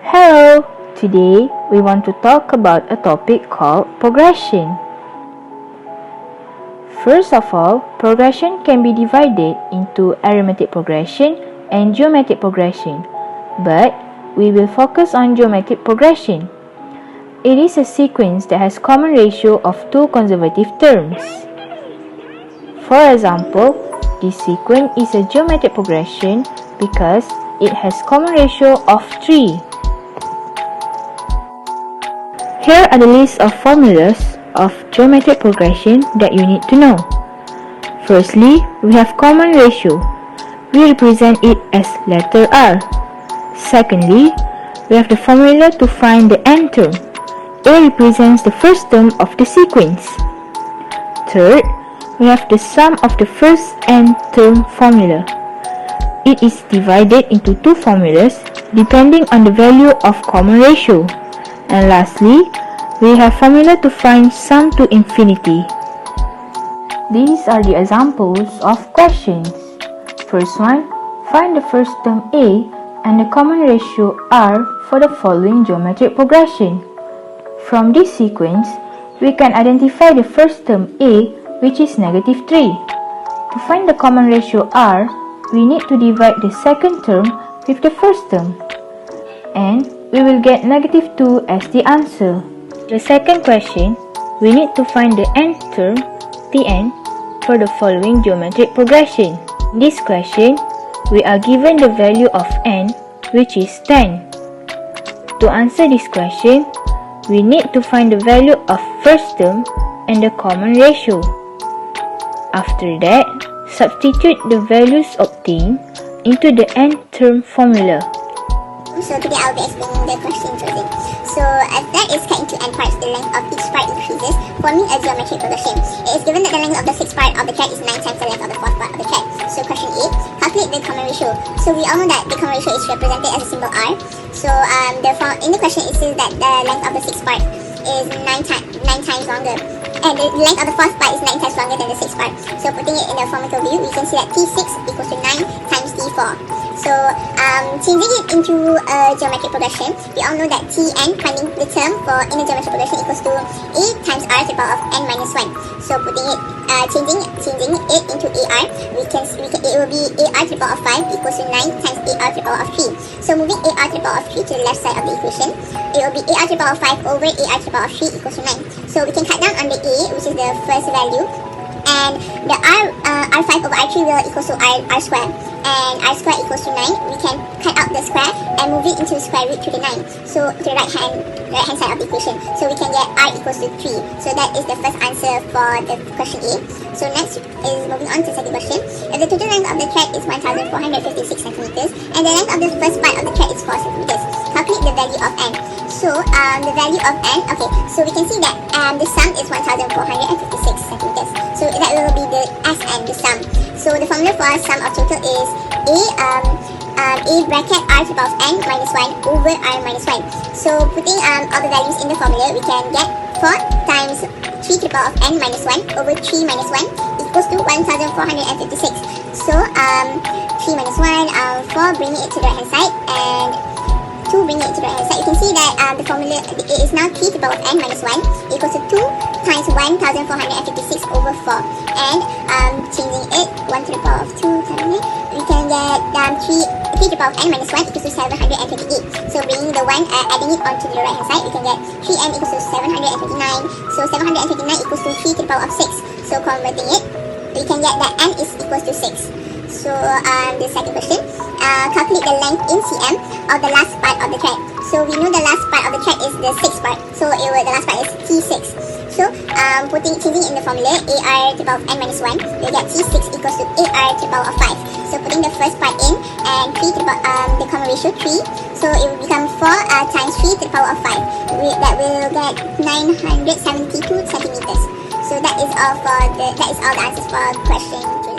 Hello! Today we want to talk about a topic called progression. First of all, progression can be divided into arithmetic progression and geometric progression, but we will focus on geometric progression. It is a sequence that has common ratio of two conservative terms. For example, this sequence is a geometric progression because it has common ratio of 3. Here are the list of formulas of geometric progression that you need to know. Firstly, we have common ratio. We represent it as letter R. Secondly, we have the formula to find the nth term. A represents the first term of the sequence. Third, we have the sum of the first nth term formula. It is divided into two formulas depending on the value of common ratio. And lastly, we have formula to find sum to infinity. These are the examples of questions. First one, find the first term A and the common ratio R for the following geometric progression. From this sequence, we can identify the first term A, which is -3. To find the common ratio R, we need to divide the second term with the first term, and we will get -2 as the answer. The second question, we need to find the nth term, Tn, for the following geometric progression. In this question, we are given the value of n, which is 10. To answer this question, we need to find the value of first term and the common ratio. After that, substitute the values obtained into the nth term formula. So today I'll be explaining the question chosen. So as that is cut into n parts, the length of each part increases, forming a geometric progression. It is given that the length of the sixth part of the track is 9 times the length of the fourth part of the track. So question A, calculate the common ratio. So we all know that the common ratio is represented as a symbol R. So therefore in the question it says that the length of the sixth part is 9 times longer. And the length of the fourth part is 9 times longer than the sixth part. So putting it in a formula view, we can see that T6 equals to 9 times T4. So changing it into a geometric progression, we all know that Tn, finding the term for in a geometric progression, equals to A times R to the power of n minus 1. So putting it, changing it into AR, it will be AR to the power of 5 equals to 9 times AR to the power of 3. So moving AR to the power of 3 to the left side of the equation, it will be AR to the power of 5 over AR to the power of 3 equals to 9. So we can cut down on the A, which is the first value, and the R5 over R3 will equal to R square, and R square equals to 9. We can cut out the square and move it into square root to the 9, so to the right hand side of the equation. So we can get R equals to 3. So that is the first answer for the question A. So next is moving on to the second question. If the total length of the track is 1456 centimeters and the length of the first part of the track is 4 centimeters, calculate the value of n. So the value of n, okay, so we can see that the sum is 1456 centimeters. So that will be the Sn, the sum. So the formula for sum of total is A bracket R to the power of n minus 1 over R minus 1. So putting all the values in the formula, we can get 4 times 3 to the power of n minus 1 over 3 minus 1 equals to 1456. So 3 minus 1, 4, bringing it to the right hand side, and 2 bringing it to the right hand side. You can see that the formula is now 3 to the power of n minus 1 equals to 2 times 1456 over 4. And changing it 1 to the power of 2 times it, we can get 3 to the power of n minus 1 equals to 728. So bringing the 1, adding it onto the right hand side, we can get 3n equals to 729. So 729 equals to 3 to the power of 6. So converting it, we can get that n is equals to 6. So the second question, calculate the length in cm of the last part of the track. So we know the last part of the track is the sixth part. So the last part is T6. So changing it in the formula, AR to the power of n minus 1, we'll get T6 equals to AR to the power of 5. So putting the first part in and 3 to the common ratio 3. So it will become 4 times 3 to the power of 5. That will get 972 centimeters. So that is all the answers for question 3.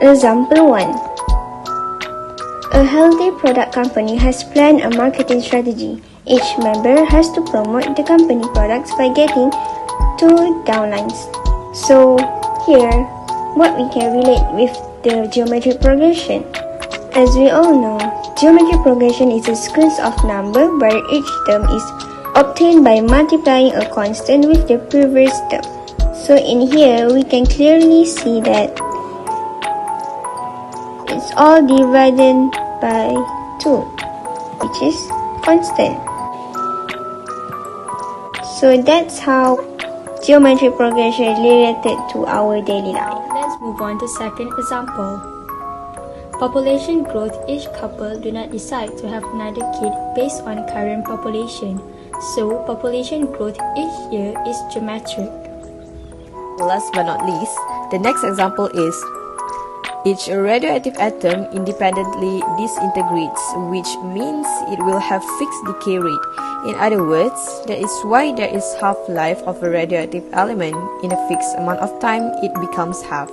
Example 1. A healthy product company has planned a marketing strategy. Each member has to promote the company products by getting 2 downlines. So here, what we can relate with the geometric progression. As we all know, geometric progression is a sequence of number where each term is obtained by multiplying a constant with the previous term. So in here, we can clearly see that it's all divided by 2, which is constant. So that's how geometric progression related to our daily life. Let's move on to second example. Population growth. Each couple do not decide to have another kid based on current population. So population growth each year is geometric. Last but not least, the next example is each radioactive atom independently disintegrates, which means it will have fixed decay rate. In other words, that is why there is half-life of a radioactive element. In a fixed amount of time, it becomes half.